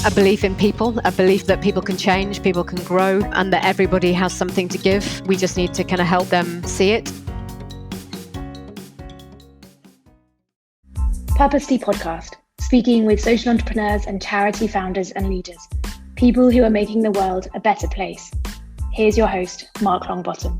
A belief in people, a belief that people can change, people can grow, and that everybody has something to give. We just need to kind of help them see it. Purposely Podcast, speaking with social entrepreneurs and charity founders and leaders, people who are making the world a better place. Here's your host, Mark Longbottom.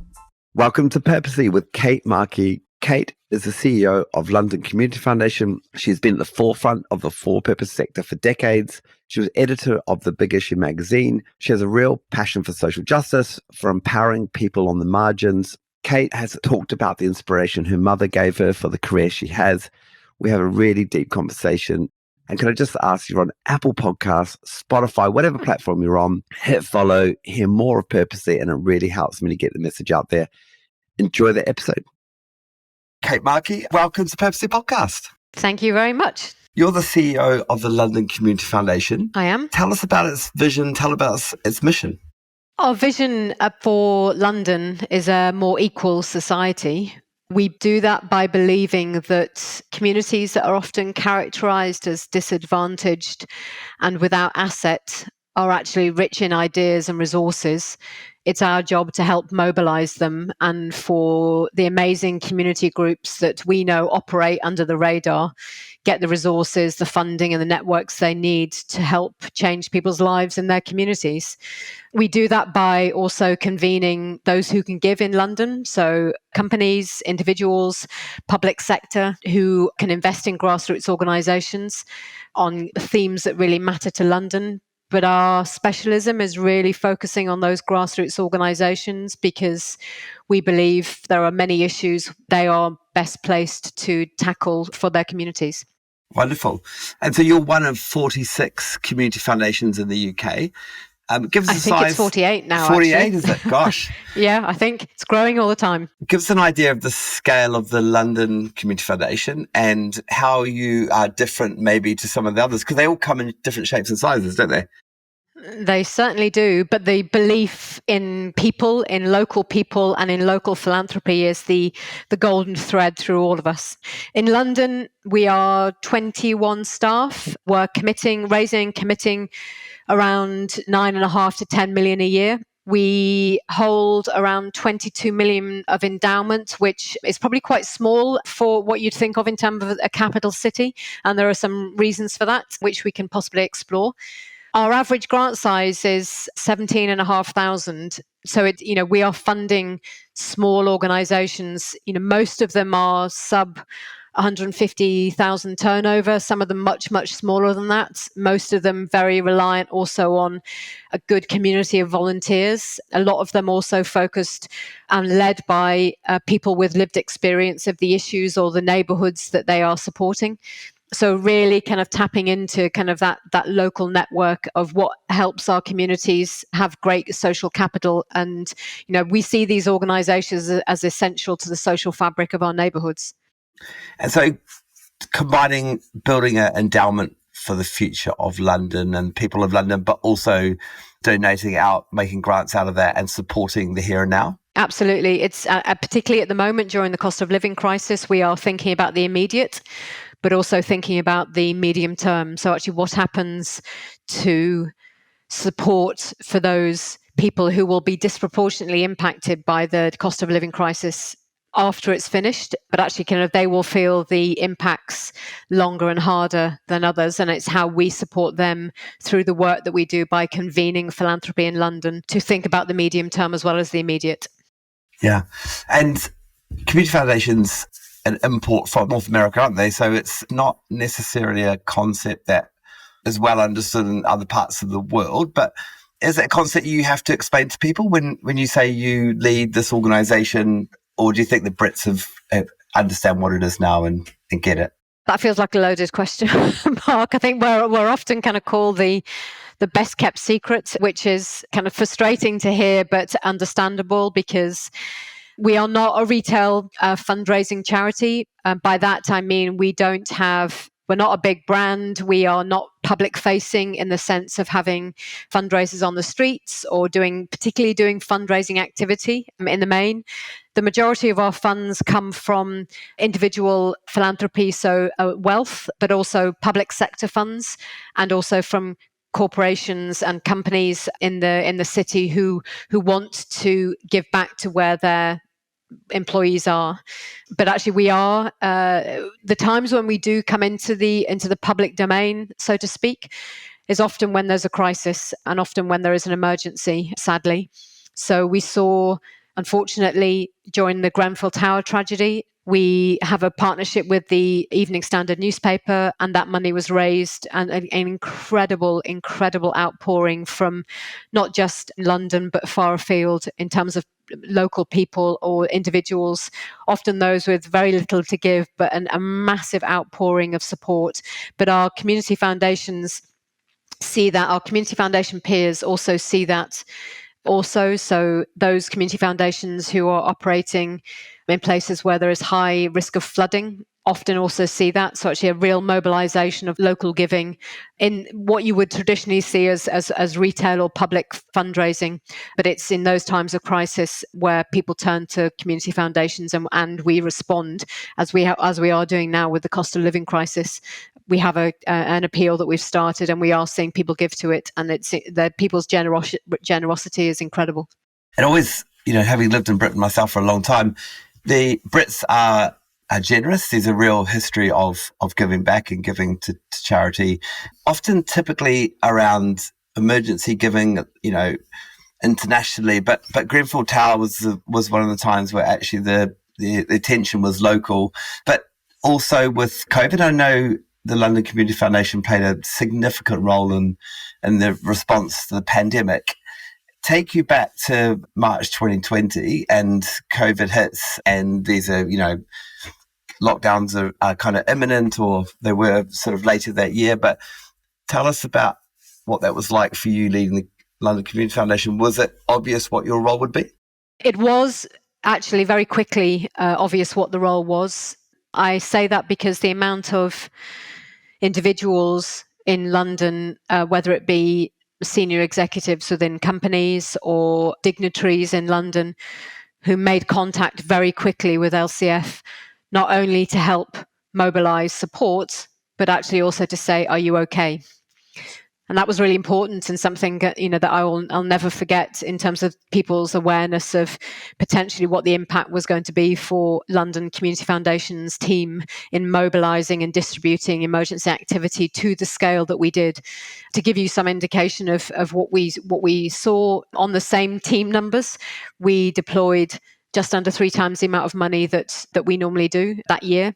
Welcome to Purposely with Kate Markey. Kate is the CEO of London Community Foundation. She's been at the forefront of the for-purpose sector for decades. She was editor of the Big Issue magazine. She has a real passion for social justice, for empowering people on the margins. Kate has talked about the inspiration her mother gave her for the career she has. We have a really deep conversation. And can I just ask you, on Apple Podcasts, Spotify, whatever platform you're on, hit follow, hear more of Purposely, and it really helps me to get the message out there. Enjoy the episode. Kate Markey, welcome to Purposely Podcast. Thank you very much. You're the CEO of the London Community Foundation. I am. Tell us about its vision. Tell about its mission. Our vision for London is a more equal society. We do that by believing that communities that are often characterized as disadvantaged and without asset are actually rich in ideas and resources. It's our job to help mobilize them, and for the amazing community groups that we know operate under the radar, get the resources, the funding and the networks they need to help change people's lives in their communities. We do that by also convening those who can give in London. So companies, individuals, public sector who can invest in grassroots organizations on themes that really matter to London. But our specialism is really focusing on those grassroots organizations because we believe there are many issues they are best placed to tackle for their communities. Wonderful. And so you're one of 46 community foundations in the UK. Give us a size. I think it's 48 now. 48, actually. Is it? Gosh. Yeah, I think it's growing all the time. Give us an idea of the scale of the London Community Foundation and how you are different maybe to some of the others, because they all come in different shapes and sizes, don't they? They certainly do, but the belief in people, in local people and in local philanthropy is the golden thread through all of us. In London, we are 21 staff. We're committing around 9.5 to 10 million a year. We hold around 22 million of endowment, which is probably quite small for what you'd think of in terms of a capital city. And there are some reasons for that, which we can possibly explore. Our average grant size is 17,500. So we are funding small organizations. Most of them are sub 150,000 turnover. Some of them much, much smaller than that. Most of them very reliant also on a good community of volunteers. A lot of them also focused and led by people with lived experience of the issues or the neighborhoods that they are supporting. So really kind of tapping into kind of that local network of what helps our communities have great social capital. And, we see these organizations as essential to the social fabric of our neighborhoods. And so combining building an endowment for the future of London and people of London, but also donating out, making grants out of that and supporting the here and now. Absolutely. It's particularly at the moment during the cost of living crisis, we are thinking about the immediate, but also thinking about the medium term. So actually what happens to support for those people who will be disproportionately impacted by the cost of living crisis after it's finished, but actually kind of they will feel the impacts longer and harder than others. And it's how we support them through the work that we do by convening philanthropy in London to think about the medium term as well as the immediate. Yeah. And community foundations an import from North America, aren't they? So it's not necessarily a concept that is well understood in other parts of the world, but is it a concept you have to explain to people when you say you lead this organization, or do you think the Brits have understand what it is now and get it? That feels like a loaded question, Mark. I think we're often kind of called the best kept secret, which is kind of frustrating to hear, but understandable because we are not a retail fundraising charity. By that, I mean we're not a big brand. We are not public facing in the sense of having fundraisers on the streets or particularly doing fundraising activity in the main. The majority of our funds come from individual philanthropy, so wealth, but also public sector funds, and also from corporations and companies in the city who want to give back to where their employees are. But actually we are the times when we do come into the public domain, so to speak, is often when there's a crisis and often when there is an emergency, sadly. So we saw, unfortunately, during the Grenfell Tower tragedy, we have a partnership with the Evening Standard newspaper, and that money was raised, and an incredible outpouring from not just London, but far afield in terms of local people or individuals, often those with very little to give, but a massive outpouring of support. But our community foundations see that, our community foundation peers also see that also. So those community foundations who are operating in places where there is high risk of flooding often also see that. So actually a real mobilization of local giving in what you would traditionally see as retail or public fundraising. But it's in those times of crisis where people turn to community foundations, and we respond as we are doing now with the cost of living crisis. We have an appeal that we've started, and we are seeing people give to it, and it's the people's generosity is incredible. And always, having lived in Britain myself for a long time, the Brits are generous. There's a real history of giving back and giving to charity, often typically around emergency giving, internationally. But Grenfell Tower was one of the times where actually the attention was local. But also with COVID, I know the London Community Foundation played a significant role in the response to the pandemic. Take you back to March 2020 and COVID hits, and there's lockdowns are kind of imminent, or they were sort of later that year. But tell us about what that was like for you leading the London Community Foundation. Was it obvious what your role would be? It was actually very quickly obvious what the role was. I say that because the amount of individuals in London, whether it be senior executives within companies or dignitaries in London, who made contact very quickly with LCF, not only to help mobilize support, but actually also to say, are you okay? And that was really important, and something that I'll never forget in terms of people's awareness of potentially what the impact was going to be for London Community Foundation's team in mobilising and distributing emergency activity to the scale that we did. To give you some indication of what we saw on the same team numbers, we deployed just under 3 times the amount of money that we normally do that year.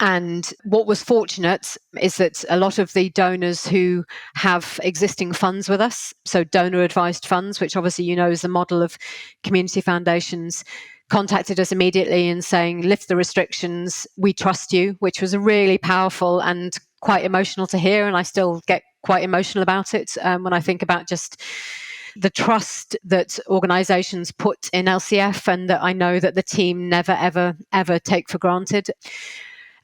And what was fortunate is that a lot of the donors who have existing funds with us, so donor advised funds, which obviously is the model of community foundations, contacted us immediately and saying, lift the restrictions, we trust you, which was really powerful and quite emotional to hear. And I still get quite emotional about it when I think about just the trust that organisations put in LCF, and that I know that the team never, ever, ever take for granted.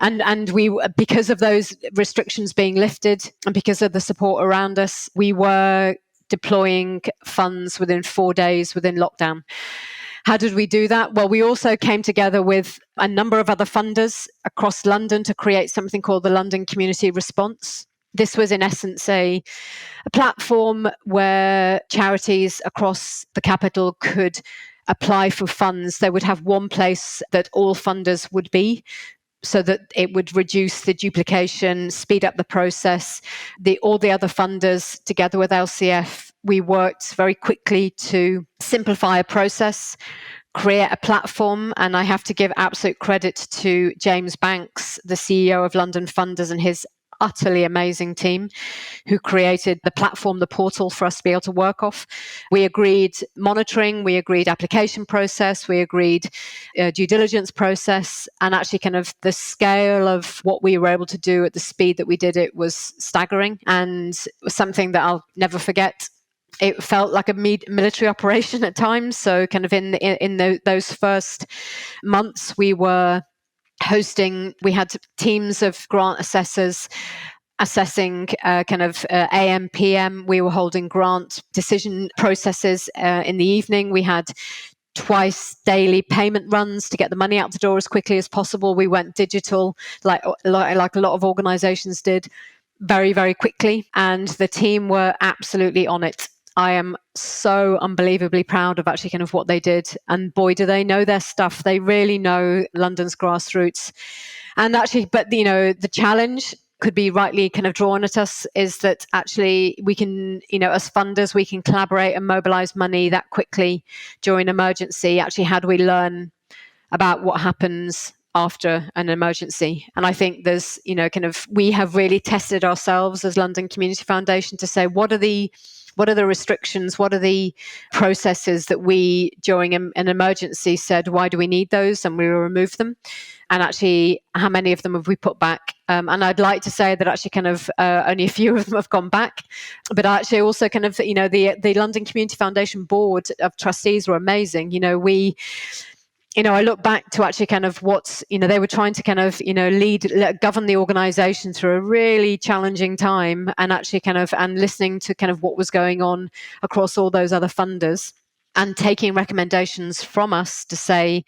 And we, because of those restrictions being lifted and because of the support around us, we were deploying funds within 4 days within lockdown. How did we do that? Well, we also came together with a number of other funders across London to create something called the London Community Response. This was in essence a platform where charities across the capital could apply for funds. They would have one place that all funders would be, so that it would reduce the duplication, speed up the process. All the other funders, together with LCF, we worked very quickly to simplify a process, create a platform. And I have to give absolute credit to James Banks, the CEO of London Funders, and his utterly amazing team who created the platform, the portal for us to be able to work off. We agreed monitoring, we agreed application process, we agreed due diligence process, and actually kind of the scale of what we were able to do at the speed that we did it was staggering, and something that I'll never forget. It felt like a military operation at times. So kind of in those first months, we had teams of grant assessors assessing AM, PM. We were holding grant decision processes in the evening. We had twice daily payment runs to get the money out the door as quickly as possible. We went digital, like a lot of organizations did. very, very quickly, and the team were absolutely on it. I am so unbelievably proud of actually kind of what they did. And boy, do they know their stuff. They really know London's grassroots. And actually, but the challenge could be rightly kind of drawn at us is that actually we can, as funders, we can collaborate and mobilize money that quickly during emergency. Actually, how do we learn about what happens after an emergency? And I think there's, we have really tested ourselves as London Community Foundation to say, what are the restrictions? What are the processes that we, during an emergency, said, why do we need those? And we will remove them. And actually, how many of them have we put back? And I'd like to say that actually kind of only a few of them have gone back. But actually also kind of, the London Community Foundation board of trustees were amazing. I look back to actually kind of what, they were trying to kind of, govern the organization through a really challenging time, and actually kind of, and listening to kind of what was going on across all those other funders, and taking recommendations from us to say,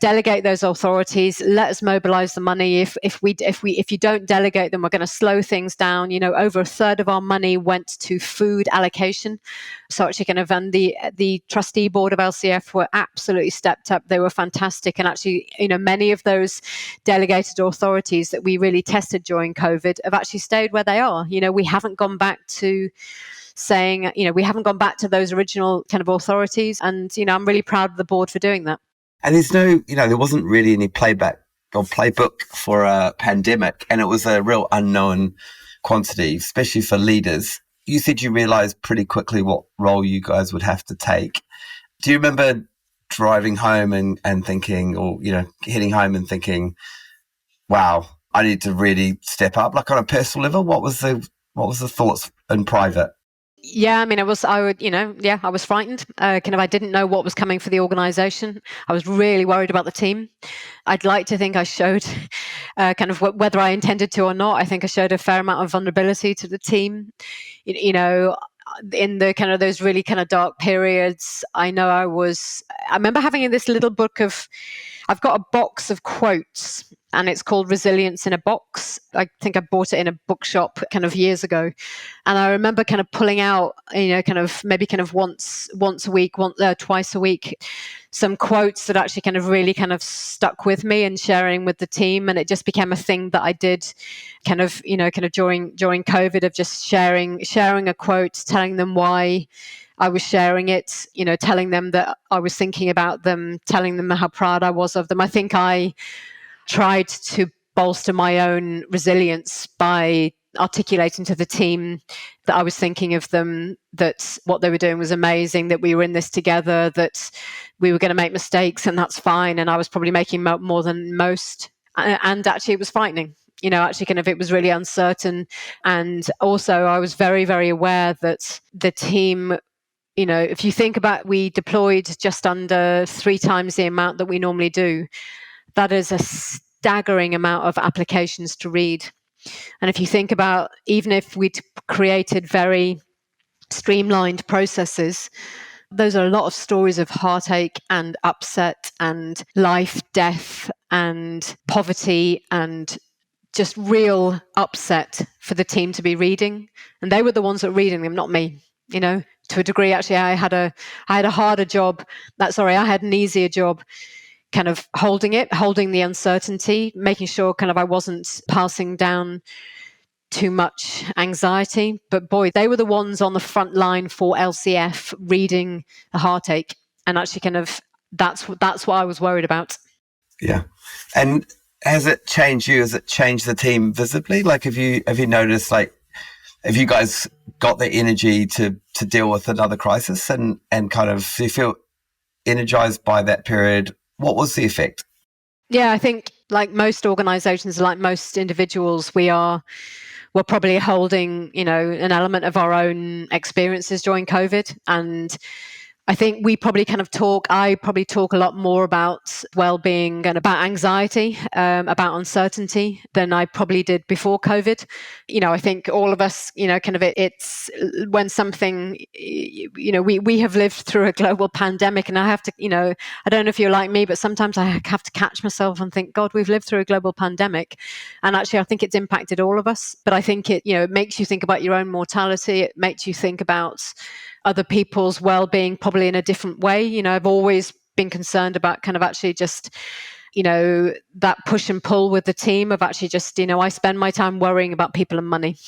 delegate those authorities. Let us mobilize the money. If you don't delegate them, we're going to slow things down. Over a third of our money went to food allocation. So actually, kind of, and the trustee board of LCF were absolutely stepped up. They were fantastic, and actually, many of those delegated authorities that we really tested during COVID have actually stayed where they are. We haven't gone back to saying, we haven't gone back to those original kind of authorities, and I'm really proud of the board for doing that. And there's no, there wasn't really any playback or playbook for a pandemic, and it was a real unknown quantity, especially for leaders. You said you realized pretty quickly what role you guys would have to take. Do you remember driving home and thinking, or, heading home and thinking, wow, I need to really step up, like on a personal level? What was the thoughts in private? Yeah, I mean, I was frightened. I didn't know what was coming for the organization. I was really worried about the team. I'd like to think I showed whether I intended to or not, I think I showed a fair amount of vulnerability to the team. In the kind of those really kind of dark periods, I remember having in this little book I've got a box of quotes, and it's called Resilience in a Box. I think I bought it in a bookshop kind of years ago. And I remember kind of pulling out, maybe once a week, twice a week, some quotes that actually kind of really kind of stuck with me, and sharing with the team. And it just became a thing that I did during COVID, of just sharing a quote, telling them why I was sharing it, telling them that I was thinking about them, telling them how proud I was of them. I think I tried to bolster my own resilience by articulating to the team that I was thinking of them, that what they were doing was amazing, that we were in this together, that we were going to make mistakes, and that's fine. And I was probably making more than most. And actually, it was frightening. It was really uncertain. And also, I was very, very aware that the team, if you think about, we deployed just under 3 times the amount that we normally do. That is a staggering amount of applications to read. And if you think about, even if we'd created very streamlined processes, those are a lot of stories of heartache and upset and life, death and poverty, and just real upset for the team to be reading. And they were the ones that were reading them, not me. To a degree, actually, I had an easier job kind of holding the uncertainty, making sure kind of I wasn't passing down too much anxiety. But boy, they were the ones on the front line for LCF reading the heartache. And actually kind of that's what I was worried about. Yeah. And has it changed you? Has it changed the team visibly? Like, have you noticed, like, have you guys got the energy to deal with another crisis, and kind of, do you feel energized by that period? What was the effect? Yeah, I think like most organizations, like most individuals, we're probably holding, an element of our own experiences during COVID. And I think I probably talk a lot more about well-being and about anxiety, about uncertainty than I probably did before COVID. I think all of us, it's when something, we have lived through a global pandemic, and I have to, I don't know if you're like me, but sometimes I have to catch myself and think, God, we've lived through a global pandemic. And actually, I think it's impacted all of us. But I think it makes you think about your own mortality. It makes you think about other people's well-being probably in a different way. I've always been concerned about kind of actually just, that push and pull with the team of actually just, I spend my time worrying about people and money.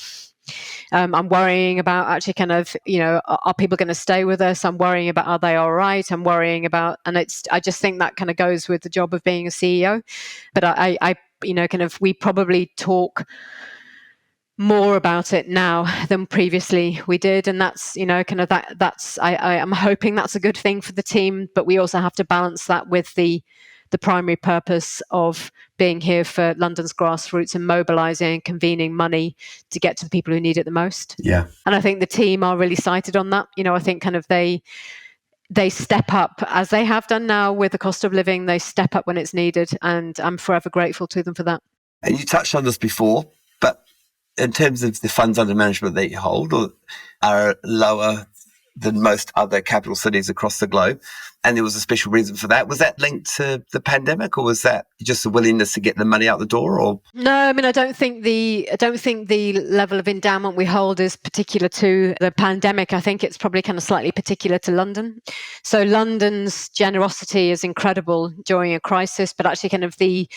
I'm worrying about actually kind of, are people going to stay with us? I'm worrying about, are they all right? I'm worrying about, and I just think that kind of goes with the job of being a CEO. But I we probably talk more about it now than previously we did, and that's I'm hoping that's a good thing for the team, but we also have to balance that with the primary purpose of being here for London's grassroots and mobilizing and convening money to get to the people who need it the most. Yeah. And I think the team are really sighted on that. I think kind of they step up, as they have done now with the cost of living. They step up when it's needed, and I'm forever grateful to them for that. And you touched on this before, but in terms of the funds under management that you hold are lower than most other capital cities across the globe. And there was a special reason for that. Was that linked to the pandemic, or was that just a willingness to get the money out the door? Or no, I mean, I don't think the level of endowment we hold is particular to the pandemic. I think it's probably kind of slightly particular to London. So London's generosity is incredible during a crisis, but actually kind of the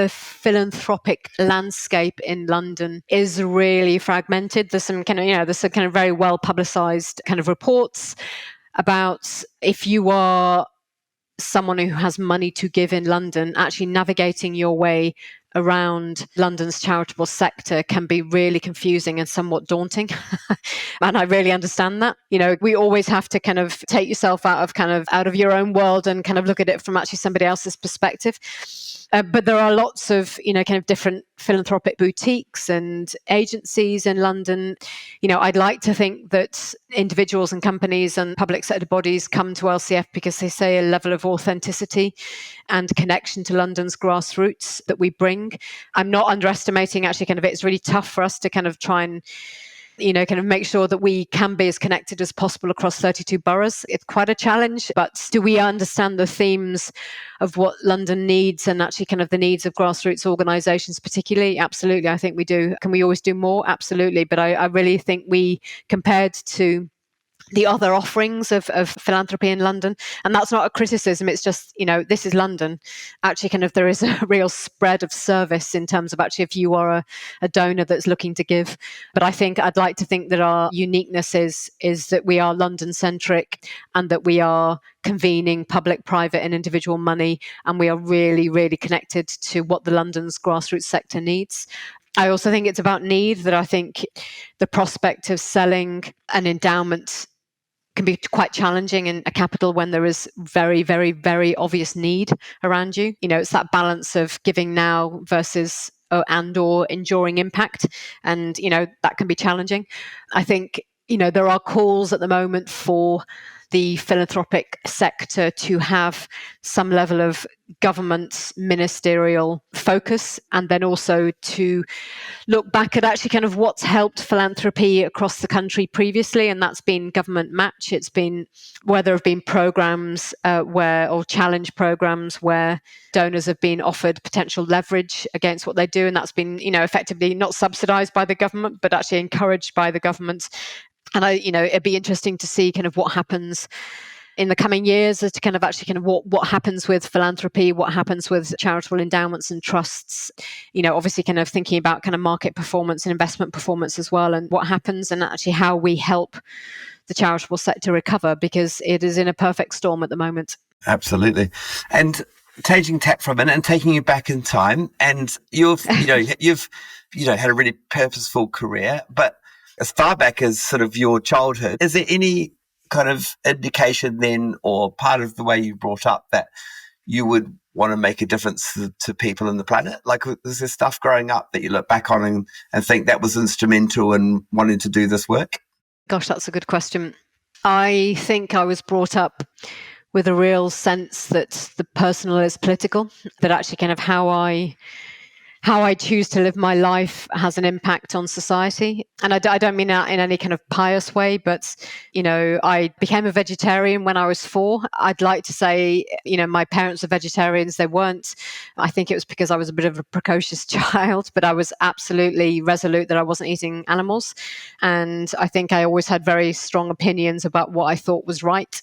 philanthropic landscape in London is really fragmented. There's some kind of very well publicized kind of reports about, if you are someone who has money to give in London, actually navigating your way around London's charitable sector can be really confusing and somewhat daunting. And I really understand that. We always have to kind of take yourself out of your own world and kind of look at it from actually somebody else's perspective. But there are lots of, kind of different philanthropic boutiques and agencies in London. I'd like to think that individuals and companies and public sector bodies come to LCF because they say a level of authenticity and connection to London's grassroots that we bring. I'm not underestimating actually kind of it's really tough for us to kind of try and kind of make sure that we can be as connected as possible across 32 boroughs. It's quite a challenge, but do we understand the themes of what London needs and actually kind of the needs of grassroots organisations particularly? Absolutely, I think we do. Can we always do more? Absolutely. But I really think we, compared to the other offerings of philanthropy in London, and that's not a criticism, it's just, this is London. Actually, kind of there is a real spread of service in terms of actually if you are a donor that's looking to give. But I think I'd like to think that our uniqueness is that we are London-centric and that we are convening public, private and individual money, and we are really, really connected to what the London's grassroots sector needs. I also think it's about need, that I think the prospect of selling an endowment can be quite challenging in a capital when there is very, very, very obvious need around you. It's that balance of giving now versus or enduring impact. And, that can be challenging. I think, there are calls at the moment for the philanthropic sector to have some level of government ministerial focus, and then also to look back at actually kind of what's helped philanthropy across the country previously, and that's been government match. It's been where there have been programs or challenge programs where donors have been offered potential leverage against what they do, and that's been effectively not subsidized by the government but actually encouraged by the government. And it'd be interesting to see kind of what happens in the coming years as to kind of actually kind of what happens with philanthropy, what happens with charitable endowments and trusts, obviously kind of thinking about kind of market performance and investment performance as well, and what happens and actually how we help the charitable sector recover, because it is in a perfect storm at the moment. Absolutely. And changing tack for a minute and taking you back in time, and you've had a really purposeful career, but as far back as sort of your childhood, is there any kind of indication then, or part of the way you brought up, that you would want to make a difference to people on the planet? Like, was there stuff growing up that you look back on and think that was instrumental in wanting to do this work? Gosh, that's a good question. I think I was brought up with a real sense that the personal is political, that actually kind of how I choose to live my life has an impact on society. And I don't mean that in any kind of pious way, but, I became a vegetarian when I was 4. I'd like to say, my parents were vegetarians. They weren't. I think it was because I was a bit of a precocious child, but I was absolutely resolute that I wasn't eating animals. And I think I always had very strong opinions about what I thought was right.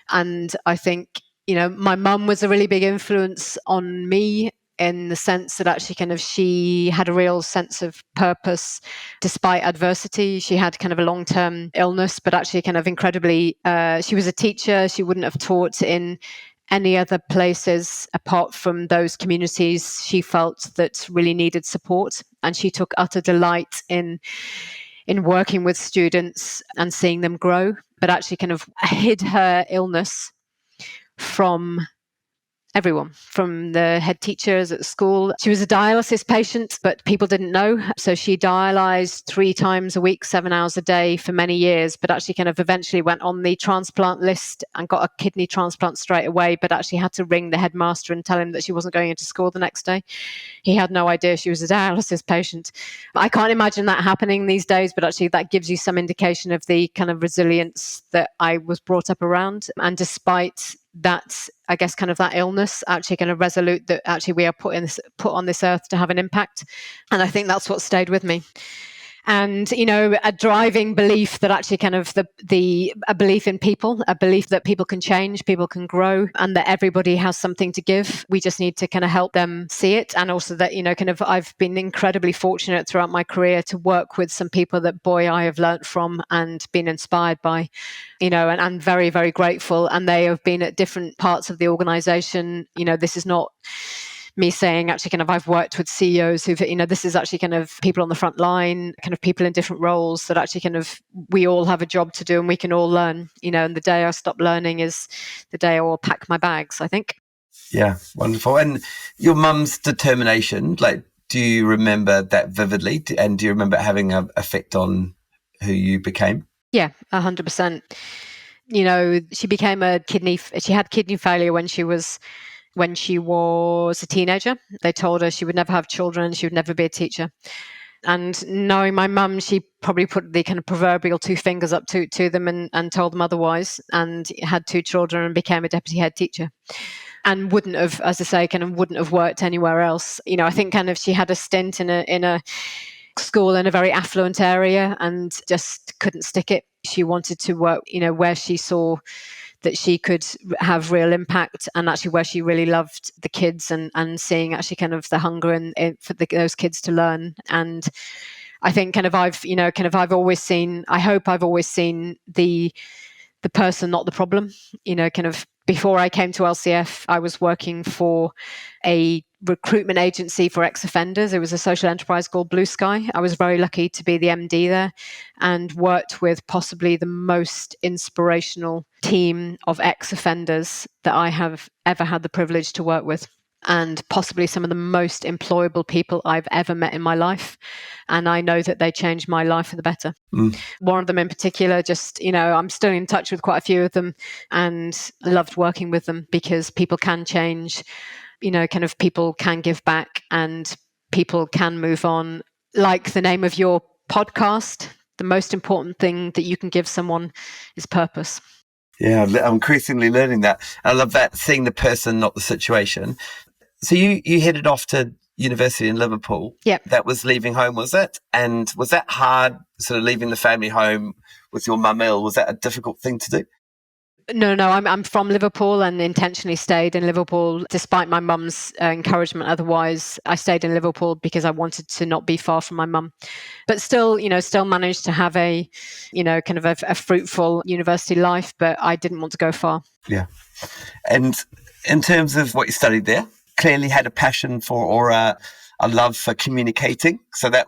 And I think, my mum was a really big influence on me, in the sense that actually kind of she had a real sense of purpose despite adversity. She had kind of a long-term illness, but actually kind of incredibly, she was a teacher. She wouldn't have taught in any other places apart from those communities she felt that really needed support. And she took utter delight in working with students and seeing them grow, but actually kind of hid her illness from everyone, from the head teachers at school. She was a dialysis patient, but people didn't know. So she dialyzed 3 times a week, 7 hours a day for many years, but actually kind of eventually went on the transplant list and got a kidney transplant straight away, but actually had to ring the headmaster and tell him that she wasn't going into school the next day. He had no idea she was a dialysis patient. I can't imagine that happening these days, but actually that gives you some indication of the kind of resilience that I was brought up around. And despite that, I guess, kind of that illness, actually kind of resolute that actually we are put on this earth to have an impact. And I think that's what stayed with me. And, a driving belief that actually kind of a belief in people, a belief that people can change, people can grow, and that everybody has something to give. We just need to kind of help them see it. And also that, kind of I've been incredibly fortunate throughout my career to work with some people that, I have learnt from and been inspired by, and very, very grateful. And they have been at different parts of the organization. This is not me saying actually kind of I've worked with CEOs who've, this is actually kind of people on the front line, kind of people in different roles that actually kind of we all have a job to do and we can all learn, and the day I stop learning is the day I will pack my bags, I think. Yeah, wonderful. And your mum's determination, do you remember that vividly? And do you remember having an effect on who you became? Yeah, 100%. She had kidney failure when she was a teenager. They told her she would never have children, she would never be a teacher. And knowing my mum, she probably put the kind of proverbial 2 fingers up to them and told them otherwise, and had 2 children and became a deputy head teacher. And wouldn't have, as I say, kind of wouldn't have worked anywhere else. I think kind of she had a stint in a school in a very affluent area and just couldn't stick it. She wanted to work, where she saw that she could have real impact, and actually where she really loved the kids and seeing actually kind of the hunger for those kids to learn. And I think kind of I've always seen, I hope I've always seen the person, not the problem. Kind of before I came to LCF, I was working for a recruitment agency for ex-offenders. It was a social enterprise called Blue Sky. I was very lucky to be the MD there and worked with possibly the most inspirational team of ex-offenders that I have ever had the privilege to work with, and possibly some of the most employable people I've ever met in my life. And I know that they changed my life for the better. One of them in particular, just, I'm still in touch with quite a few of them and loved working with them, because people can change, kind of people can give back and people can move on. Like the name of your podcast, the most important thing that you can give someone is purpose. Yeah, I'm increasingly learning that. I love that, seeing the person, not the situation. So you headed off to university in Liverpool. Yeah. That was leaving home, was it? And was that hard, sort of leaving the family home with your mum ill? Was that a difficult thing to do? No, I'm from Liverpool and intentionally stayed in Liverpool despite my mum's encouragement. Otherwise, I stayed in Liverpool because I wanted to not be far from my mum, but still managed to have a kind of a fruitful university life. But I didn't want to go far. Yeah. And in terms of what you studied there, clearly had a passion for, or a love for communicating. So that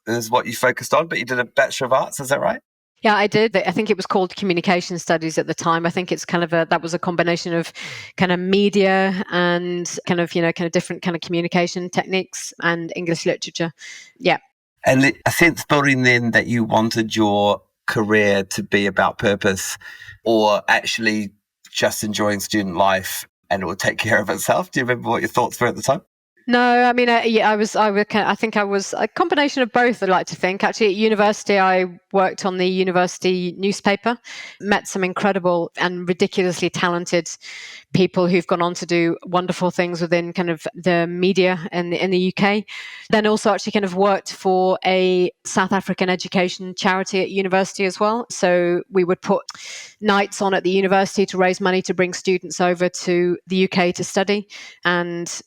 is what you focused on. But you did a Bachelor of Arts, is that right? Yeah, I did. I think it was called Communication Studies at the time. I think it's kind of that was a combination of kind of media and kind of different kind of communication techniques and English literature. Yeah. And a sense building then that you wanted your career to be about purpose, or actually just enjoying student life and it will take care of itself? Do you remember what your thoughts were at the time? No, I mean, I think I was a combination of both. I'd like to think. Actually, at university, I worked on the university newspaper, met some incredible and ridiculously talented people who've gone on to do wonderful things within kind of the media in the UK. Then also actually kind of worked for a South African education charity at university as well. So we would put nights on at the university to raise money to bring students over to the UK to study. And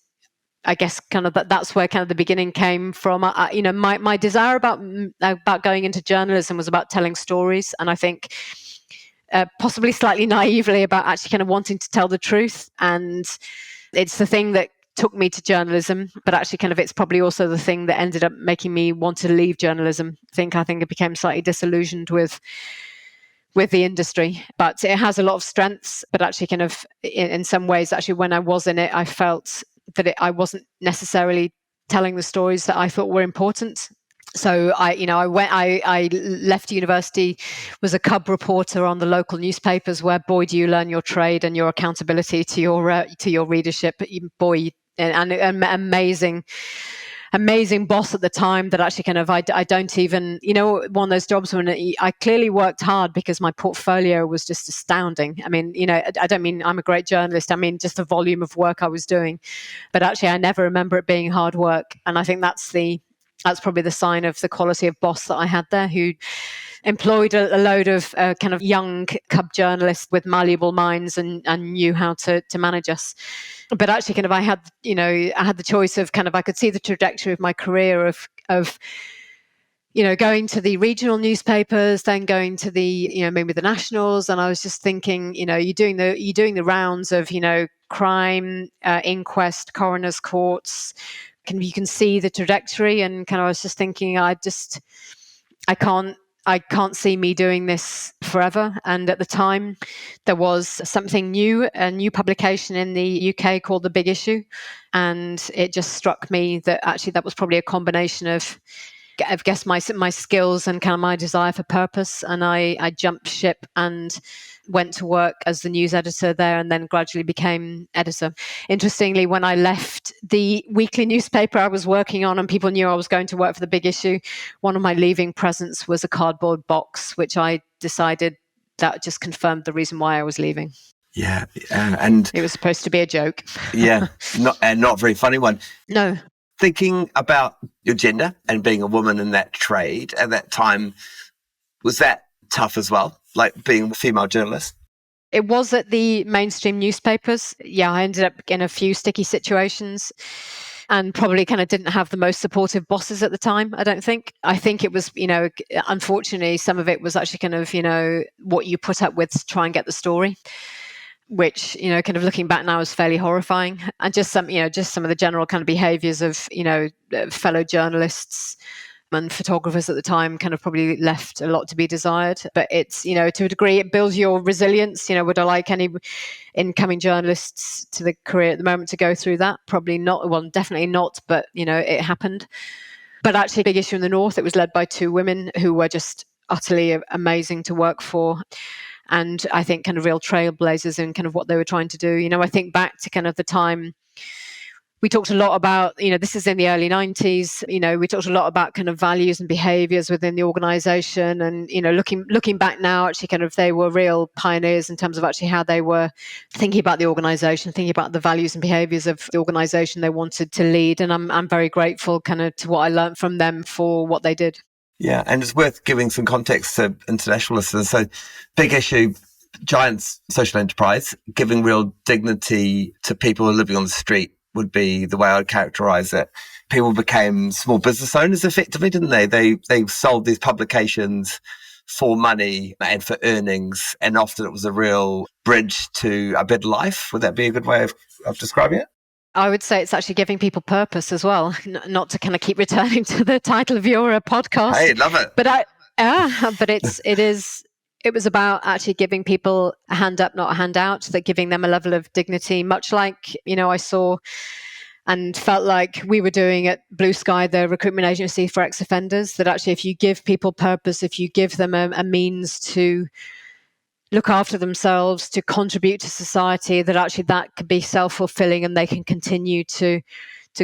I guess kind of that's where kind of the beginning came from. My desire about going into journalism was about telling stories, and I think possibly slightly naively about actually kind of wanting to tell the truth. And it's the thing that took me to journalism, but actually kind of it's probably also the thing that ended up making me want to leave journalism. I think it became slightly disillusioned with the industry, but it has a lot of strengths. But actually kind of in some ways, actually when I was in it, I felt that I wasn't necessarily telling the stories that I thought were important. So I left university, was a cub reporter on the local newspapers, where boy do you learn your trade and your accountability to your readership. Boy, and amazing boss at the time that actually kind of I don't even, one of those jobs when I clearly worked hard because my portfolio was just astounding. I mean, I don't mean I'm a great journalist. I mean just the volume of work I was doing. But actually I never remember it being hard work. And I think that's probably the sign of the quality of boss that I had there, who employed a load of kind of young cub journalists with malleable minds and knew how to manage us. But actually kind of I had the choice of kind of, I could see the trajectory of my career of going to the regional newspapers, then going to the maybe the nationals. And I was just thinking, you're doing the rounds of crime, inquest, coroner's courts. You can see the trajectory, and kind of I was just thinking, I can't see me doing this forever. And at the time, there was something new, a new publication in the UK called The Big Issue. And it just struck me that actually that was probably a combination of, I guess, my skills and kind of my desire for purpose. And I jumped ship and went to work as the news editor there, and then gradually became editor. Interestingly, when I left the weekly newspaper I was working on and people knew I was going to work for The Big Issue, one of my leaving presents was a cardboard box, which I decided that just confirmed the reason why I was leaving. Yeah, and it was supposed to be a joke. Yeah, not a very funny one. No. Thinking about your gender and being a woman in that trade at that time, was that tough as well, like being a female journalist? It was at the mainstream newspapers. Yeah, I ended up in a few sticky situations and probably kind of didn't have the most supportive bosses at the time, I don't think. I think it was, unfortunately, some of it was actually kind of, what you put up with to try and get the story, which, kind of looking back now is fairly horrifying. And just some of the general kind of behaviors of, fellow journalists and photographers at the time kind of probably left a lot to be desired. But it's, to a degree, it builds your resilience. Would I like any incoming journalists to the career at the moment to go through that? Probably not. Well, definitely not. But, it happened. But actually, Big Issue in the North, it was led by two women who were just utterly amazing to work for. And I think kind of real trailblazers in kind of what they were trying to do. I think back to kind of the time we talked a lot about, this is in the early 90s, we talked a lot about kind of values and behaviors within the organization. And, looking back now, actually kind of they were real pioneers in terms of actually how they were thinking about the organization, thinking about the values and behaviors of the organization they wanted to lead. And I'm very grateful kind of to what I learned from them for what they did. Yeah, and it's worth giving some context to international listeners. So Big Issue, giant social enterprise, giving real dignity to people who are living on the street would be the way I'd characterize it. People became small business owners effectively, didn't they? They sold these publications for money and for earnings, and often it was a real bridge to a better life. Would that be a good way of describing it? I would say it's actually giving people purpose as well, not to kind of keep returning to the title of your podcast. Hey, love it. But it was about actually giving people a hand up, not a handout, that giving them a level of dignity, much like, I saw and felt like we were doing at Blue Sky, the recruitment agency for ex-offenders, that actually if you give people purpose, if you give them a means to look after themselves, to contribute to society, that actually that could be self-fulfilling and they can continue to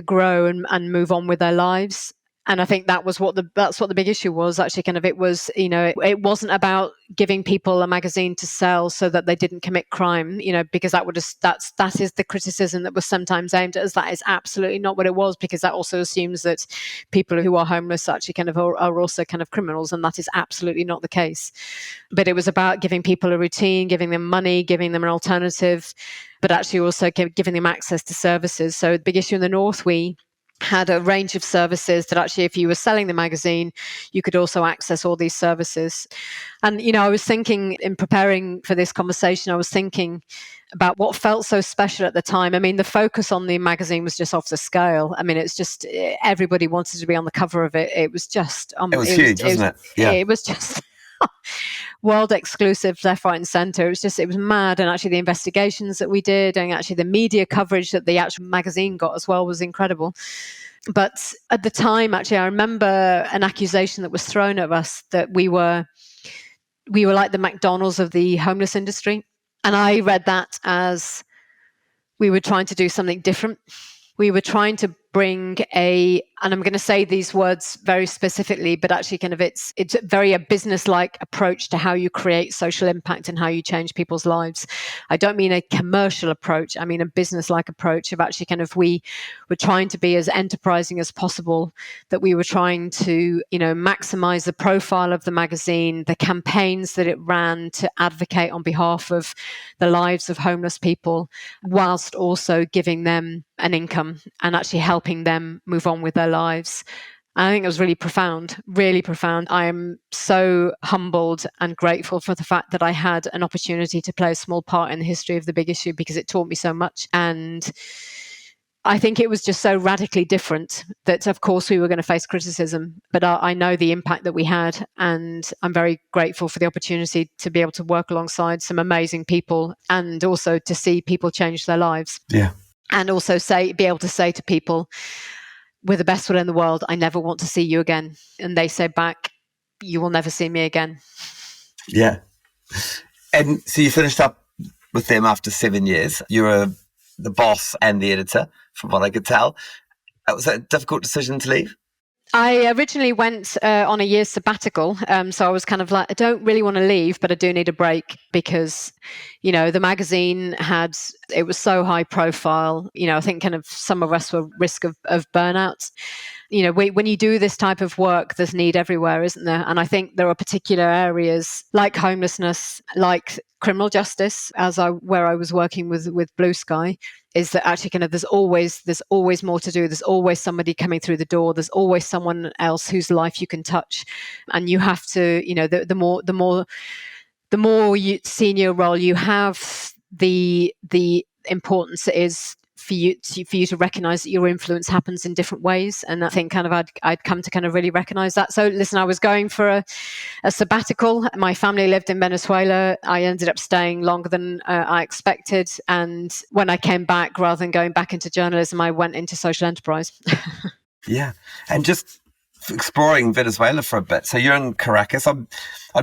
grow and move on with their lives. And I think that's what the big issue was. Actually, kind of, it was, it wasn't about giving people a magazine to sell so that they didn't commit crime, because that is the criticism that was sometimes aimed at us. That is absolutely not what it was, because that also assumes that people who are homeless actually kind of are also kind of criminals, and that is absolutely not the case. But it was about giving people a routine, giving them money, giving them an alternative, but actually also giving them access to services. So the big issue in the North, we had a range of services that actually, if you were selling the magazine, you could also access all these services. And, I was thinking in preparing for this conversation, I was thinking about what felt so special at the time. I mean, the focus on the magazine was just off the scale. I mean, it's just, everybody wanted to be on the cover of it. It was just, it was huge, wasn't it? Yeah. It was just world exclusive, left, right and center. It was mad. And actually the investigations that we did, and actually the media coverage that the actual magazine got as well, was incredible. But at the time, actually, I remember an accusation that was thrown at us that we were like the McDonald's of the homeless industry. And I read that as we were trying to do something different. We were trying to bring and I'm going to say these words very specifically, but actually kind of it's very a business-like approach to how you create social impact and how you change people's lives. I don't mean a commercial approach. I mean a business-like approach of actually kind of, we were trying to be as enterprising as possible, that we were trying to, maximize the profile of the magazine, the campaigns that it ran to advocate on behalf of the lives of homeless people, whilst also giving them an income and actually helping them move on with their lives. I think it was really profound, really profound. I am so humbled and grateful for the fact that I had an opportunity to play a small part in the history of the big issue, because it taught me so much. And I think it was just so radically different that, of course, we were going to face criticism, but I know the impact that we had, and I'm very grateful for the opportunity to be able to work alongside some amazing people, and also to see people change their lives. Yeah. And also be able to say to people, with the best will in the world, I never want to see you again. And they say back, you will never see me again. Yeah. And so you finished up with them after 7 years. You were the boss and the editor, from what I could tell. Was that a difficult decision to leave? I originally went on a year's sabbatical. So I was kind of like, I don't really want to leave, but I do need a break, because, the magazine it was so high profile. I think kind of some of us were risk of burnout. When you do this type of work, there's need everywhere, isn't there? And I think there are particular areas like homelessness, like criminal justice, where I was working with Blue Sky, is that actually kind of there's always more to do. There's always somebody coming through the door. There's always someone else whose life you can touch, and you have to, the more senior role you have, the importance it is for you to recognize that your influence happens in different ways. And I think kind of I'd come to kind of really recognize that. So listen, I was going for a sabbatical. My family lived in Venezuela. I ended up staying longer than I expected. And when I came back, rather than going back into journalism, I went into social enterprise. Yeah. And just exploring Venezuela for a bit. So you're in Caracas. I'm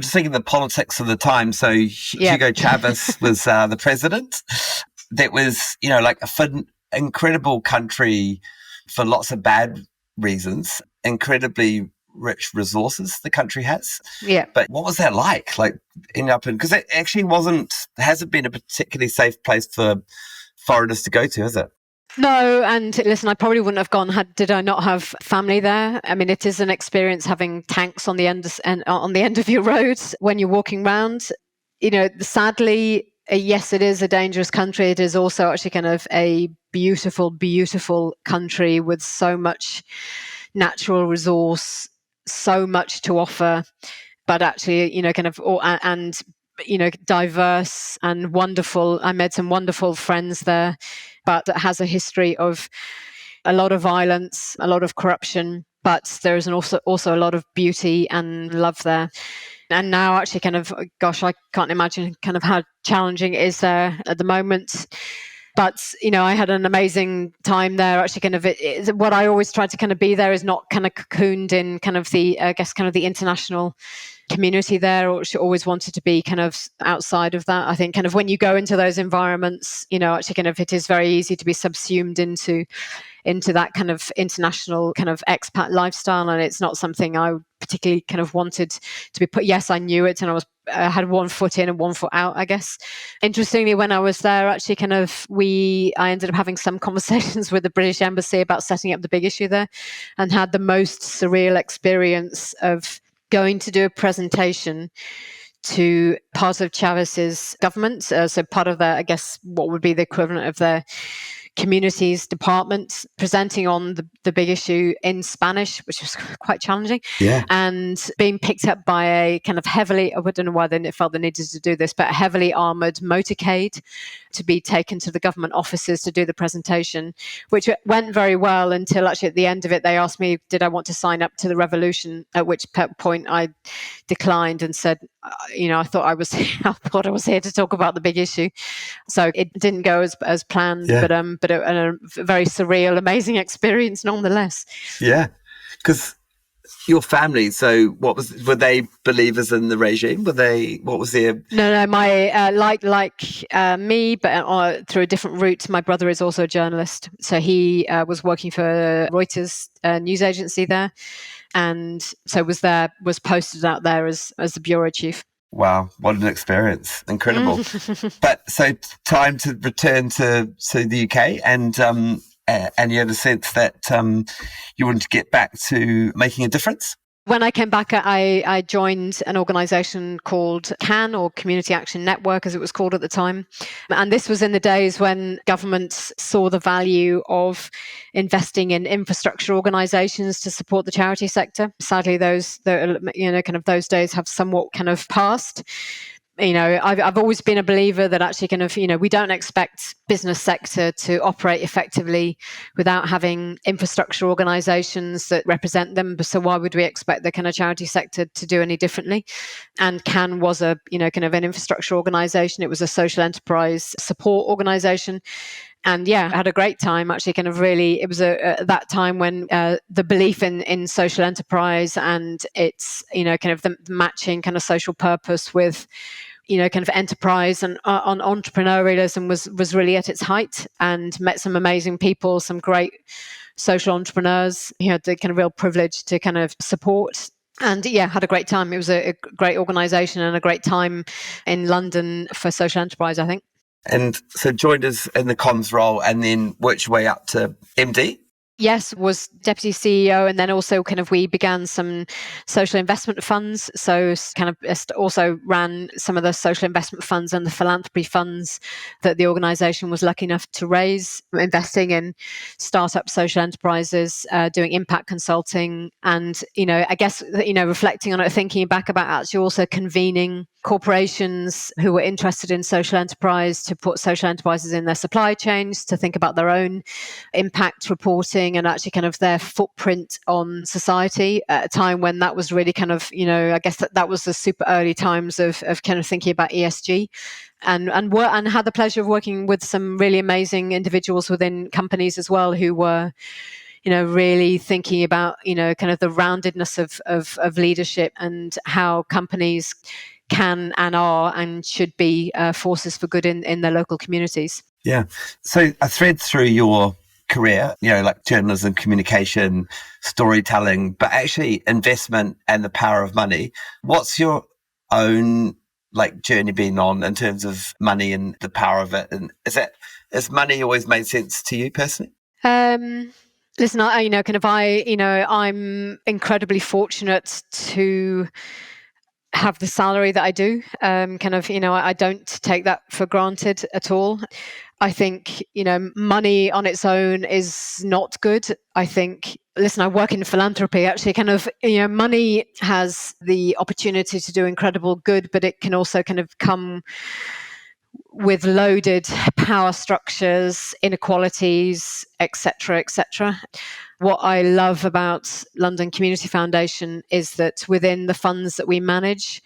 just thinking the politics of the time. So Hugo Chavez was the president. That was, like a incredible country for lots of bad reasons, incredibly rich resources the country has. Yeah. But what was that like? Like ending up in, because it actually hasn't been a particularly safe place for foreigners to go to, has it? No, and listen, I probably wouldn't have gone did I not have family there. I mean, it is an experience having tanks on the end of your road when you're walking around. Sadly, yes, it is a dangerous country. It is also actually kind of a beautiful, beautiful country with so much natural resource, so much to offer, but actually, diverse and wonderful. I made some wonderful friends there, but it has a history of a lot of violence, a lot of corruption, but there is also a lot of beauty and love there. And now actually I can't imagine kind of how challenging it is there at the moment. But, I had an amazing time there. Actually, kind of what I always try to kind of be there is not kind of cocooned in kind of the, I guess, kind of the international community there, or she always wanted to be kind of outside of that. I think kind of when you go into those environments, actually kind of it is very easy to be subsumed into that kind of international kind of expat lifestyle, and it's not something I particularly kind of wanted to be put. Yes, I knew it, and I had one foot in and one foot out, I guess. Interestingly, when I was there, actually kind of I ended up having some conversations with the British Embassy about setting up the big issue there, and had the most surreal experience of going to do a presentation to part of Chavez's government, so part of their, I guess, what would be the equivalent of their communities department, presenting on the big issue in Spanish, which was quite challenging. Yeah. And being picked up by a kind of heavily, I don't know why they felt they needed to do this, but a heavily armoured motorcade to be taken to the government offices to do the presentation, which went very well until actually at the end of it, they asked me, did I want to sign up to the revolution, at which point I declined and said, I thought I was here to talk about the big issue. So it didn't go as planned, yeah. but a very surreal, amazing experience nonetheless. Yeah, because your family. So, were they believers in the regime? What was their? No. My like me, but through a different route. My brother is also a journalist, so he was working for Reuters news agency there, and so was posted out there as the bureau chief. Wow, what an experience. Incredible. But so time to return to the UK, and you had a sense that you wanted to get back to making a difference? When I came back, I joined an organisation called CAN, or Community Action Network, as it was called at the time. And this was in the days when governments saw the value of investing in infrastructure organisations to support the charity sector. Sadly, those days have somewhat kind of passed. I've always been a believer that actually kind of, we don't expect business sector to operate effectively without having infrastructure organizations that represent them. So why would we expect the kind of charity sector to do any differently? And CAN was a, kind of an infrastructure organization. It was a social enterprise support organization. And yeah, I had a great time. Actually, kind of really, it was that time when the belief in social enterprise and its, kind of the matching kind of social purpose with, kind of enterprise and on entrepreneurialism was really at its height, and met some amazing people, some great social entrepreneurs who had the kind of real privilege to kind of support. And yeah, had a great time. It was a great organisation and a great time in London for social enterprise, I think. And so joined us in the comms role and then worked your way up to MD? Yes, was deputy CEO, and then also kind of we began some social investment funds. So kind of also ran some of the social investment funds and the philanthropy funds that the organisation was lucky enough to raise, investing in startup social enterprises, doing impact consulting, and I guess reflecting on it, thinking back about actually also convening corporations who were interested in social enterprise to put social enterprises in their supply chains, to think about their own impact reporting and actually kind of their footprint on society at a time when that was really kind of, I guess that was the super early times of kind of thinking about ESG. And had the pleasure of working with some really amazing individuals within companies as well who were really thinking about, kind of the roundedness of leadership and how companies can and are and should be forces for good in their local communities. Yeah. So a thread through your career, like journalism, communication, storytelling, but actually investment and the power of money. What's your own journey been on in terms of money and the power of it? And has money always made sense to you personally? Listen, I'm incredibly fortunate to have the salary that I do. I don't take that for granted at all. I think, money on its own is not good. I think, I work in philanthropy, actually money has the opportunity to do incredible good, but it can also kind of come with loaded power structures, inequalities, etc., etc. What I love about London Community Foundation is that within the funds that we manage,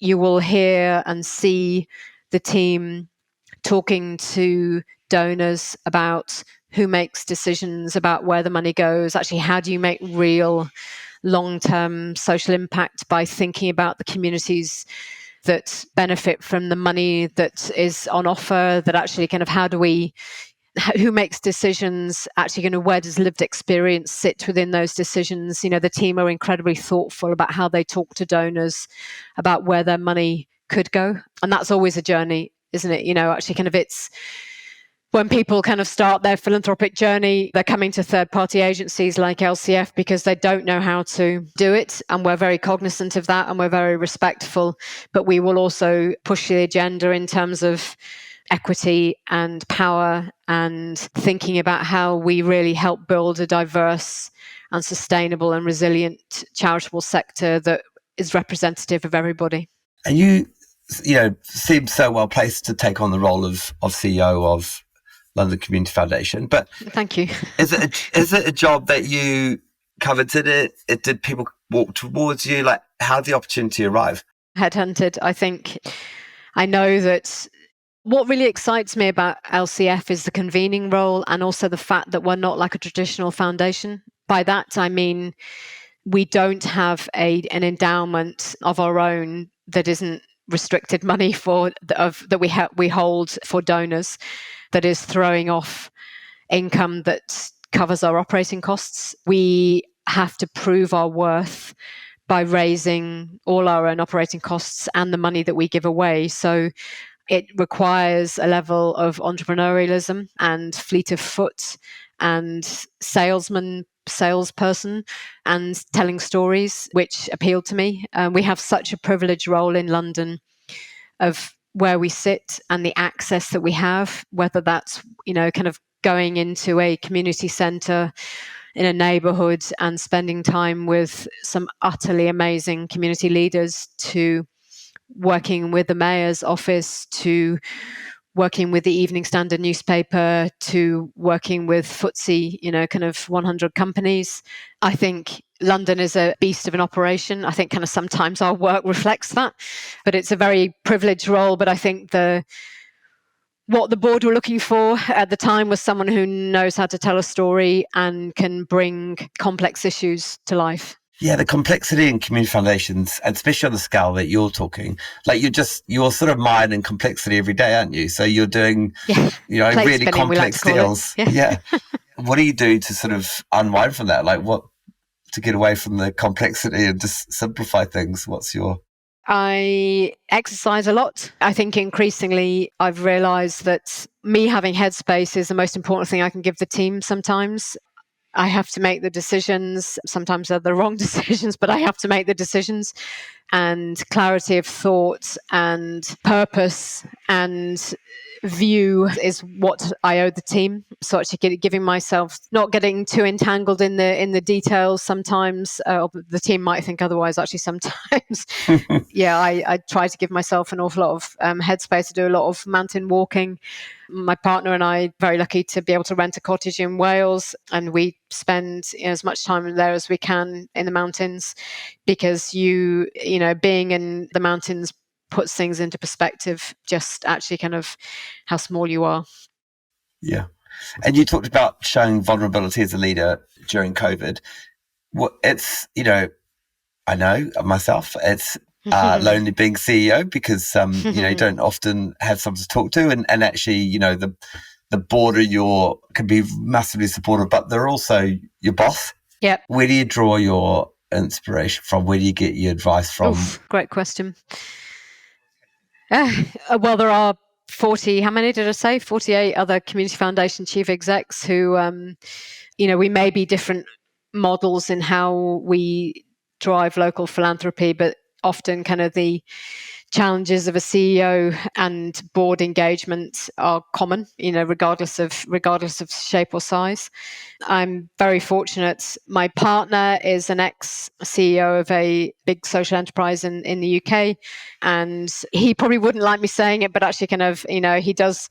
you will hear and see the team talking to donors about who makes decisions about where the money goes. Actually, how do you make real long-term social impact by thinking about the communities that benefit from the money that is on offer, that actually kind of who makes decisions, actually kind of where does lived experience sit within those decisions? The team are incredibly thoughtful about how they talk to donors about where their money could go. And that's always a journey, isn't it? Actually kind of it's when people kind of start their philanthropic journey, they're coming to third-party agencies like LCF because they don't know how to do it. And we're very cognizant of that and we're very respectful. But we will also push the agenda in terms of equity and power and thinking about how we really help build a diverse and sustainable and resilient charitable sector that is representative of everybody. And you seem so well placed to take on the role of CEO of London Community Foundation. But thank you. Is it a job that you coveted it? Did people walk towards you? Like, how did the opportunity arrive? Headhunted. I think I know that what really excites me about LCF is the convening role and also the fact that we're not like a traditional foundation. By that, I mean, we don't have an endowment of our own that isn't restricted money that we hold for donors, that is throwing off income that covers our operating costs. We have to prove our worth by raising all our own operating costs and the money that we give away. So it requires a level of entrepreneurialism and fleet of foot and salesperson and telling stories, which appealed to me. We have such a privileged role in London of where we sit and the access that we have, whether that's, kind of going into a community centre in a neighbourhood and spending time with some utterly amazing community leaders, to working with the mayor's office, to working with the Evening Standard newspaper, to working with FTSE, kind of 100 companies. I think London is a beast of an operation. I think kind of sometimes our work reflects that, but it's a very privileged role. But I think what the board were looking for at the time was someone who knows how to tell a story and can bring complex issues to life. Yeah, the complexity in community foundations, and especially on the scale that you're talking, like you're sort of mining complexity every day, aren't you? So you're doing, really spinning, complex deals. Yeah. What do you do to sort of unwind from that? Like to get away from the complexity and just simplify things? I exercise a lot. I think increasingly I've realized that me having headspace is the most important thing I can give the team sometimes. I have to make the decisions. Sometimes they're the wrong decisions, but I have to make the decisions. And clarity of thought and purpose and view is what I owe the team. So actually giving myself, not getting too entangled in the details sometimes. The team might think otherwise, actually, sometimes. I try to give myself an awful lot of headspace to do a lot of mountain walking. My partner and I are very lucky to be able to rent a cottage in Wales, and we spend as much time there as we can in the mountains, because being in the mountains puts things into perspective, just actually kind of how small you are. Yeah. And you talked about showing vulnerability as a leader during COVID. I know myself, it's lonely being CEO because, you don't often have someone to talk to. And actually, the board can be massively supportive, but they're also your boss. Yeah. Where do you draw your inspiration from? Where do you get your advice from? Oof, great question. Well, there are 40, how many did I say? 48 other community foundation chief execs who, we may be different models in how we drive local philanthropy, but often kind of the challenges of a CEO and board engagement are common, regardless of shape or size. I'm very fortunate. My partner is an ex-CEO of a big social enterprise in the UK, and he probably wouldn't like me saying it, but actually kind of, he does.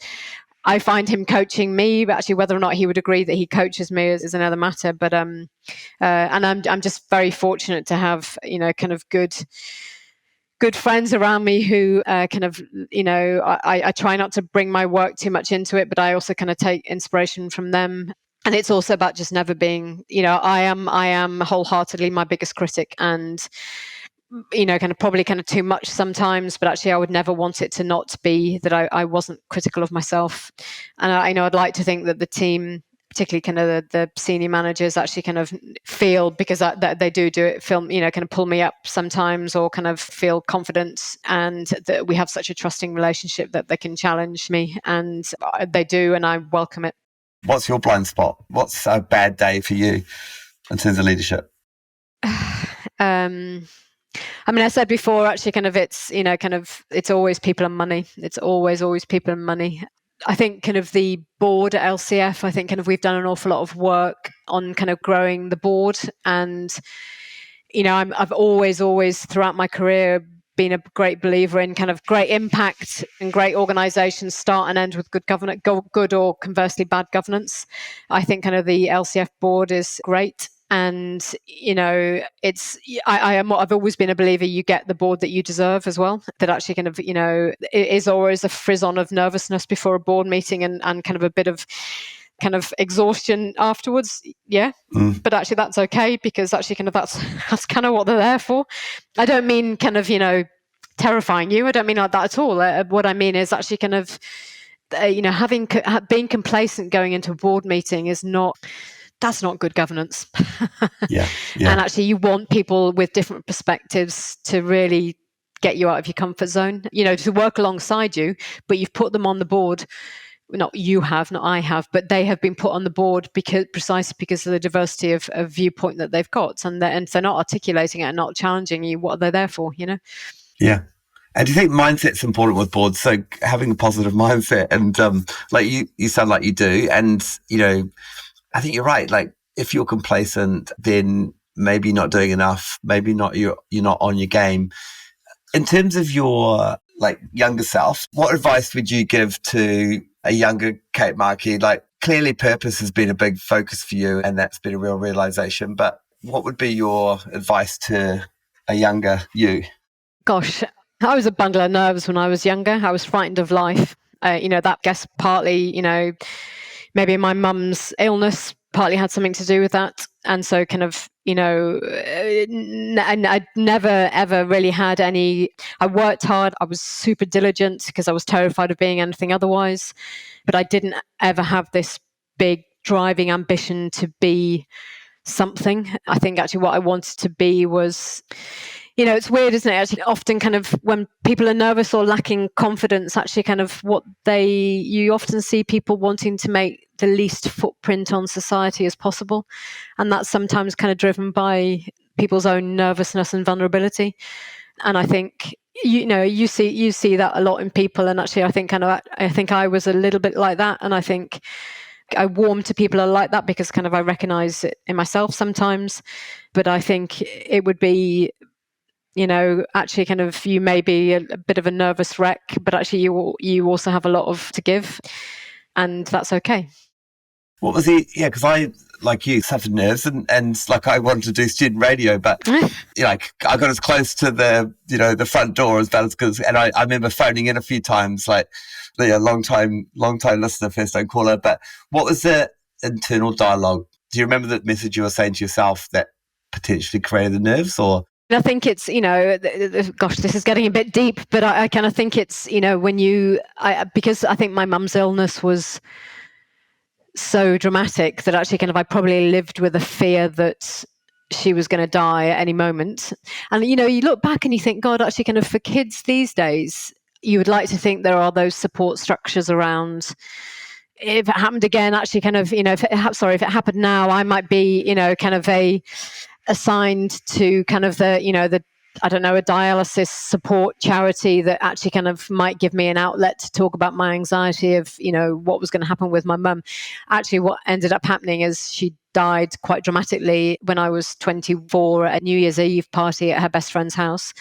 I find him coaching me, but actually whether or not he would agree that he coaches me is another matter. But and I'm just very fortunate to have kind of good good friends around me who kind of, I try not to bring my work too much into it, but I also kind of take inspiration from them. And it's also about just never being, I am wholeheartedly my biggest critic, and probably too much sometimes, but actually I would never want it to not be that I wasn't critical of myself. And I'd like to think that the team, particularly the senior managers, actually feel, because that they do it, pull me up sometimes, or feel confident, and that we have such a trusting relationship that they can challenge me, and they do, and I welcome it. What's your blind spot? What's a bad day for you in terms of leadership? I said before, actually, it's always people and money. It's always people and money. I think the board at LCF, I think we've done an awful lot of work on growing the board. And, I've always throughout my career been a great believer in great impact, and great organizations start and end with good governance, good or conversely bad governance. I think the LCF board is great. And, I've always been a believer you get the board that you deserve as well. That actually it is always a frizz-on of nervousness before a board meeting, and a bit of exhaustion afterwards. Yeah. But actually that's okay, because actually that's what they're there for. I don't mean terrifying you. I don't mean like that at all. What I mean is actually being complacent going into a board meeting that's not good governance. Yeah. And actually you want people with different perspectives to really get you out of your comfort zone, to work alongside you, but you've put them on the board. Not I have, but they have been put on the board precisely because of the diversity of viewpoint that they've got, and if they're not articulating it and not challenging you, what are they there for? Yeah. And do you think mindset's important with boards? So having a positive mindset, and like you sound like you do, and I think you're right. Like, if you're complacent, then maybe not doing enough, maybe you're not on your game. In terms of your younger self, what advice would you give to a younger Kate Markey? Clearly purpose has been a big focus for you, and that's been a real realization, but what would be your advice to a younger you? Gosh, I was a bundle of nerves when I was younger. I was frightened of life. That guess partly, maybe my mum's illness partly had something to do with that. And so I never, ever really had I worked hard. I was super diligent because I was terrified of being anything otherwise. But I didn't ever have this big driving ambition to be something. I think actually what I wanted to be was, it's weird, isn't it? Actually, often when people are nervous or lacking confidence, actually you often see people wanting to make the least footprint on society as possible. And that's sometimes driven by people's own nervousness and vulnerability. And I think, you see that a lot in people. And actually, I think I was a little bit like that. And I think I warm to people like that because I recognize it in myself sometimes. But I think it would be, actually you may be a bit of a nervous wreck, but actually you also have a lot to give, and that's okay. What was because I, like you, suffered nerves, and I wanted to do student radio, but I got as close to the front door as bad as good. And I remember phoning in a few times, long time listener, first time caller. But what was the internal dialogue? Do you remember the message you were saying to yourself that potentially created the nerves, or? I think it's, gosh, this is getting a bit deep, but I think it's, because I think my mum's illness was so dramatic that actually I probably lived with a fear that she was going to die at any moment. And, you look back and you think, God, actually for kids these days, you would like to think there are those support structures around. If it happened again, actually if it happened now, I might be, assigned to the I don't know, a dialysis support charity that actually might give me an outlet to talk about my anxiety of what was going to happen with my mum. Actually, what ended up happening is she died quite dramatically when I was 24 at a New Year's Eve party at her best friend's house.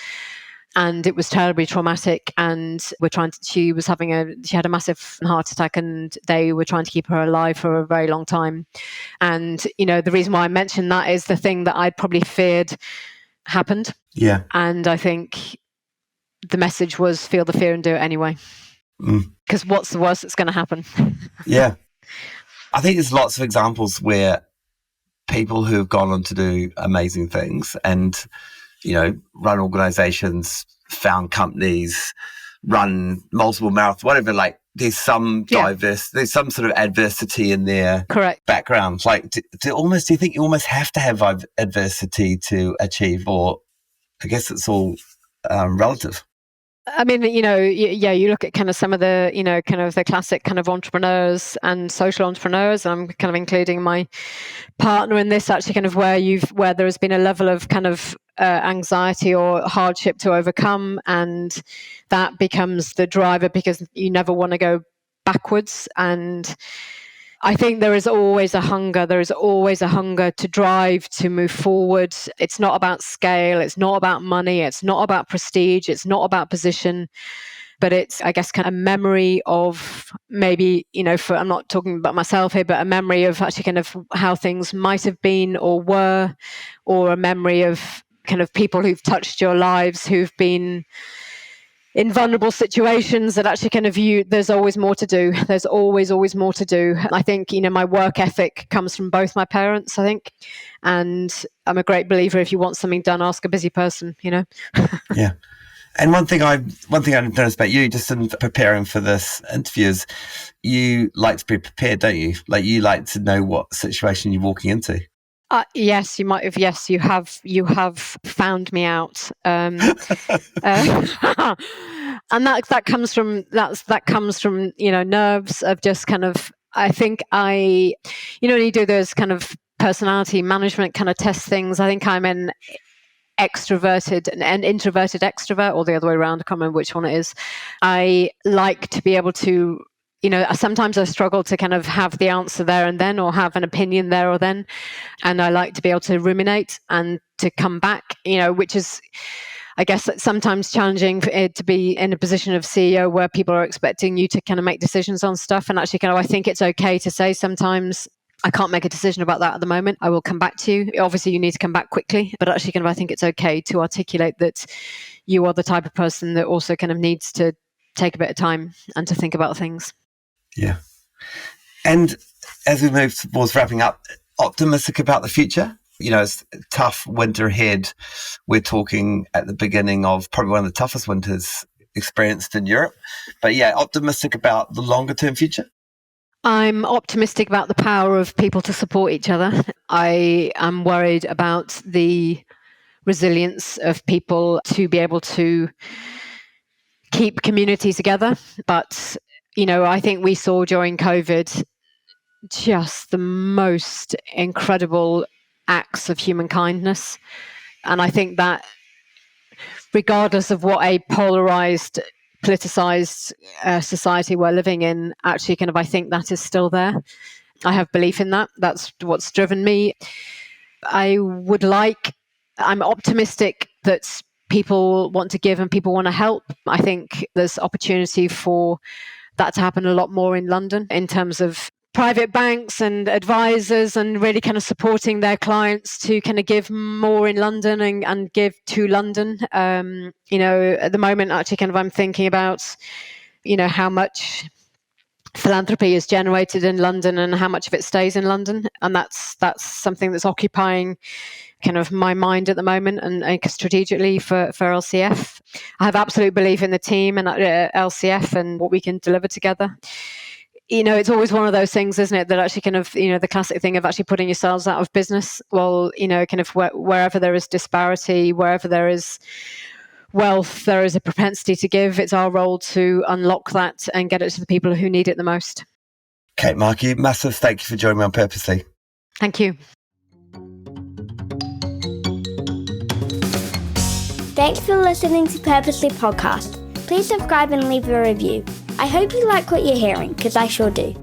And it was terribly traumatic, and she had a massive heart attack, and they were trying to keep her alive for a very long time. And, the reason why I mentioned that is the thing that I'd probably feared happened. Yeah. And I think, the message was feel the fear and do it anyway. Because what's the worst that's going to happen? Yeah. I think there's lots of examples where people who have gone on to do amazing things and, run organizations, found companies, run multiple marathons, whatever, like there's some there's some sort of adversity in their background. Like, do you think you almost have to have adversity to achieve, or I guess it's all relative? I mean, you look at kind of some of the, kind of the classic kind of entrepreneurs and social entrepreneurs. And I'm kind of including my partner in this, actually, kind of where there has been a level of kind of anxiety or hardship to overcome, and that becomes the driver because you never want to go backwards. And I think there is always a hunger. There is always a hunger to drive, to move forward. It's not about scale. It's not about money. It's not about prestige. It's not about position. But it's, I guess, kind of a memory of maybe, I'm not talking about myself here, but a memory of actually kind of how things might have been or were, or a memory of kind of people who've touched your lives, who've been in vulnerable situations, that actually kind of there's always more to do. There's always more to do. I think, my work ethic comes from both my parents, I think. And I'm a great believer, if you want something done, ask a busy person, Yeah. And one thing I noticed about you, just in preparing for this interview, is you like to be prepared, don't you? Like, you like to know what situation you're walking into. Yes, you might have. Yes, you have found me out, and that comes from nerves of just kind of. I think when you do those kind of personality management kind of test things, I think I'm an extroverted and introverted extrovert, or the other way around. I can't remember which one it is. I like to be able to. Sometimes I struggle to kind of have the answer there and then, or have an opinion there or then. And I like to be able to ruminate and to come back, which is, I guess, sometimes challenging to be in a position of CEO where people are expecting you to kind of make decisions on stuff. And actually, I think it's okay to say sometimes, I can't make a decision about that at the moment. I will come back to you. Obviously, you need to come back quickly. But actually, I think it's okay to articulate that you are the type of person that also kind of needs to take a bit of time and to think about things. Yeah. And as we move towards wrapping up, optimistic about the future? It's a tough winter ahead. We're talking at the beginning of probably one of the toughest winters experienced in Europe. But yeah, optimistic about the longer term future? I'm optimistic about the power of people to support each other. I am worried about the resilience of people to be able to keep communities together. But I think we saw during COVID just the most incredible acts of human kindness. And I think that regardless of what a polarized, politicized society we're living in, actually I think that is still there. I have belief in that. That's what's driven me. I'm optimistic that people want to give and people want to help. I think there's opportunity for that to happen a lot more in London in terms of private banks and advisors, and really kind of supporting their clients to kind of give more in London and give to London. At the moment, actually I'm thinking about, how much philanthropy is generated in London and how much of it stays in London. And that's something that's occupying kind of my mind at the moment, and strategically for LCF. I have absolute belief in the team and LCF and what we can deliver together. It's always one of those things, isn't it, that actually the classic thing of actually putting yourselves out of business. Well, wherever there is disparity, wherever there is wealth, there is a propensity to give. It's our role to unlock that and get it to the people who need it the most. Kate Markey, massive thank you for joining me on Purposely. Thank you. Thanks for listening to Purposely Podcast. Please subscribe and leave a review. I hope you like what you're hearing, because I sure do.